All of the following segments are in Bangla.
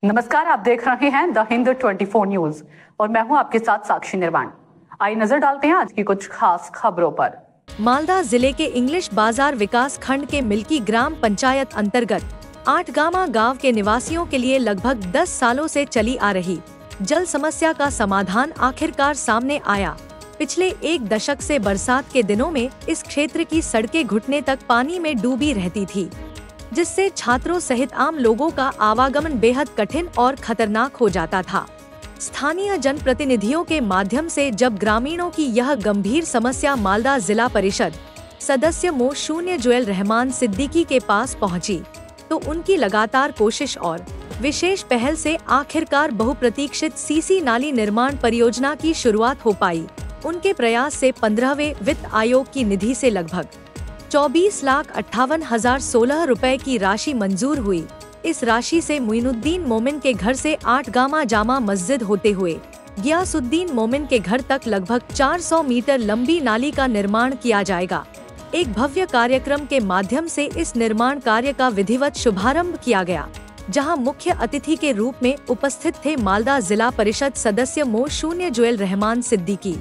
नमस्कार, आप देख रहे हैं द हिंद 24 न्यूज और मैं हूं आपके साथ साक्षी निर्वाण। आइए नजर डालते हैं आज की कुछ खास खबरों पर। मालदा जिले के इंग्लिश बाजार विकास खंड के मिल्की ग्राम पंचायत अंतर्गत आठगामा गांव के निवासियों के लिए लगभग 10 सालों से चली आ रही जल समस्या का समाधान आखिरकार सामने आया। पिछले एक दशक से बरसात के दिनों में इस क्षेत्र की सड़कें घुटने तक पानी में डूबी रहती थी, जिससे छात्रों सहित आम लोगों का आवागमन बेहद कठिन और खतरनाक हो जाता था। स्थानीय जनप्रतिनिधियों के माध्यम से जब ग्रामीणों की यह गंभीर समस्या मालदा जिला परिषद सदस्य मो0 जुएल रहमान सिद्दीकी के पास पहुंची, तो उनकी लगातार कोशिश और विशेष पहल से आखिरकार बहुप्रतीक्षित सीसी नाली निर्माण परियोजना की शुरुआत हो पाई। उनके प्रयास से 15वें वित्त आयोग की निधि से लगभग 24,58,016 रुपए की राशि मंजूर हुई। इस राशि से मुइनुद्दीन मोमिन के घर से आठगामा जामा मस्जिद होते हुए गियासुद्दीन मोमिन के घर तक लगभग 400 मीटर लंबी नाली का निर्माण किया जाएगा। एक भव्य कार्यक्रम के माध्यम से इस निर्माण कार्य का विधिवत शुभारंभ किया गया, जहां मुख्य अतिथि के रूप में उपस्थित थे मालदा जिला परिषद सदस्य मो0 जुएल रहमान सिद्दीकी।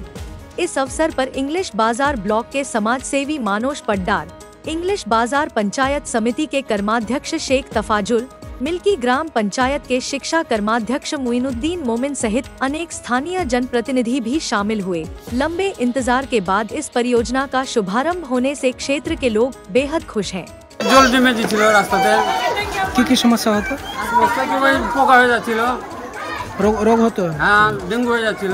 इस अवसर पर इंग्लिश बाजार ब्लॉक के समाज सेवी मानोश पड्डार, इंग्लिश बाजार पंचायत समिति के कर्माध्यक्ष शेख तफाजुल, मिल्की ग्राम पंचायत के शिक्षा कर्माध्यक्ष मुइनुद्दीन मोमिन सहित अनेक स्थानीय जनप्रतिनिधि भी शामिल हुए। लंबे इंतजार के बाद इस परियोजना का शुभारंभ होने से क्षेत्र के लोग बेहद खुश हैं। জল জমে গিয়েছিল রাস্তাতে। কি সমস্যা হতো? সমস্যা কি ওই পোকা হয়ে যাচ্ছিল, রোগ হতো? হ্যাঁ, ডেঙ্গু হয়ে যাচ্ছিল।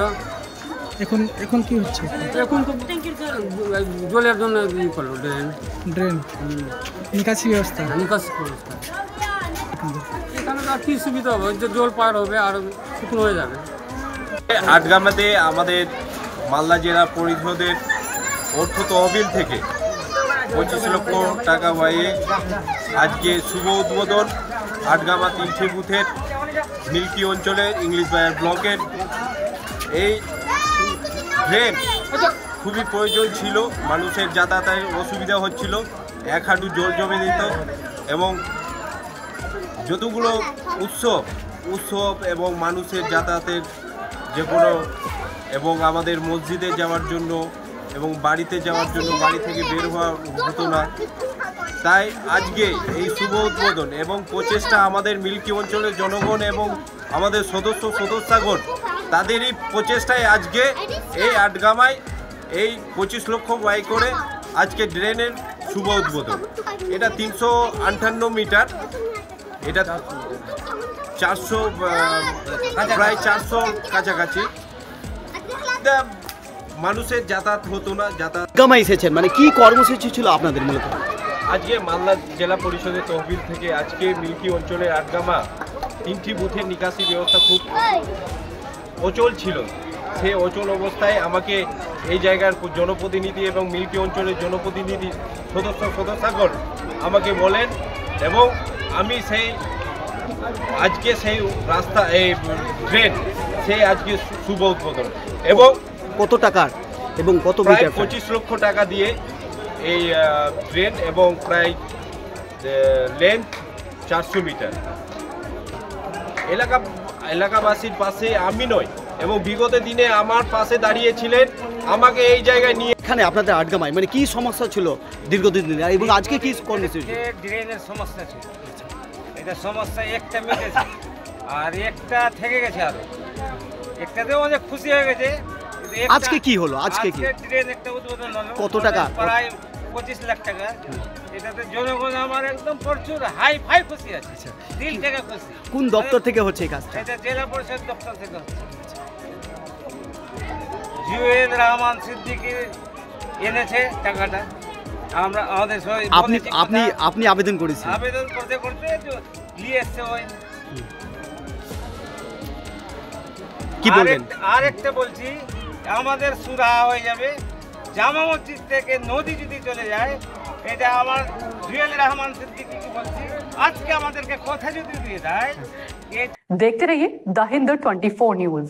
এখন কি হচ্ছে? এখন তো জলের জন্য ই করলো ড্রেন নিকাশি ব্যবস্থা। নিকাশি ব্যবস্থা এখানে আর কি সুবিধা হবে? যে জল পার হবে আর শুকনো হয়ে যাবে। আটগামাতে আমাদের মালদা জেলা পরিষদের অর্থ তহবিল থেকে 25 লক্ষ টাকা ব্যয়ে আজকে শুভ উদ্বোধন আটগামা 3টি বুথের মিল্কি অঞ্চলের ইংলিশ বাজার ব্লকের। এই ড্রেন খুবই প্রয়োজন ছিল, মানুষের যাতায়াতের অসুবিধা হচ্ছিল, এক হাঁটু জল জমে দিত এবং যতগুলো উৎসব এবং মানুষের যাতায়াতের যে কোনো এবং আমাদের মসজিদে যাওয়ার জন্য এবং বাড়িতে যাওয়ার জন্য বাড়ি থেকে বের হওয়া হতো না। তাই আজকে এই শুভ উদ্বোধন এবং প্রচেষ্টা আমাদের মিল্কি অঞ্চলের জনগণ এবং আমাদের সদস্যগণ তাদেরই প্রচেষ্টায় আজকে এই আটগামায় এই 25 লক্ষ ব্যয় করে আজকে ড্রেনের শুভ উদ্বোধন। এটা 358 মিটার, এটা 400 প্রায় 400 কাছাকাছি। মানুষের যাতায়াত হতো না। আটগামা এসেছেন মানে কি কর্মসূচি ছিল আপনাদের? মূলত আজকে মালদা জেলা পরিষদের তহবিল থেকে আজকে মিল্কি অঞ্চলের আটগামা 3টি বুথের নিকাশি ব্যবস্থা খুব অচল ছিল। সেই অচল অবস্থায় আমাকে এই জায়গার জনপ্রতিনিধি এবং মিল্কি অঞ্চলের জনপ্রতিনিধি সদস্যগণ আমাকে বলেন এবং আমি আজকে সেই রাস্তা এই ড্রেন আজকে শুভ উদ্বোধন এবং কত টাকার এবং কত প্রায় 25 লক্ষ টাকা দিয়ে এই ড্রেন এবং প্রায় লেন্থ 400 মিটার। এলাকাবাসীর পাশে আমি নই এবং বিগত দিনে আমার পাশে দাঁড়িয়েছিলেন, আমাকে এই জায়গায় নিয়ে। এখানে আপনাদের আটগামায় মানে কি সমস্যা ছিল দীর্ঘদিন ধরে এবং আজকে কি কর্মসূচি? ড্রেনের সমস্যা ছিল, এটা সমস্যা একটা মিটেছে আর একটা থেকে গেছে, আরো একটাতেও অনেক খুশি হয়ে গেছে। আজকে কি হলো? আজকে কি ট্রেন একটা উদ্বোধন হলো। কত টাকা? প্রায় 25 লাখ টাকা। এটাতে জনগণ আমার একদম প্রচুর হাই ফাই খুশি আছে, দিল থেকে খুশি। কোন দপ্তর থেকে হচ্ছে এই কাজটা? এটা জেলা পরিষদ দপ্তর থেকে হচ্ছে। জুয়েল রহমান সিদ্দিকী এনেছে টাকাটা। আমরা আমাদের আপনি আবেদন করেছেন? আবেদন করতে নিয়ে এসছে ওই। কি বলবেন? আরেকটা বলছি, আমাদের সুরা হয়ে যাবে জামা মসজিদ থেকে নদী যদি চলে যায়। এটা আমার জুয়েল রহমান সিদ্দিকী বলছি, আজকে আমাদেরকে কথা যদি দিয়ে দেয়। देखते रहिए द हिंद 24 न्यूज।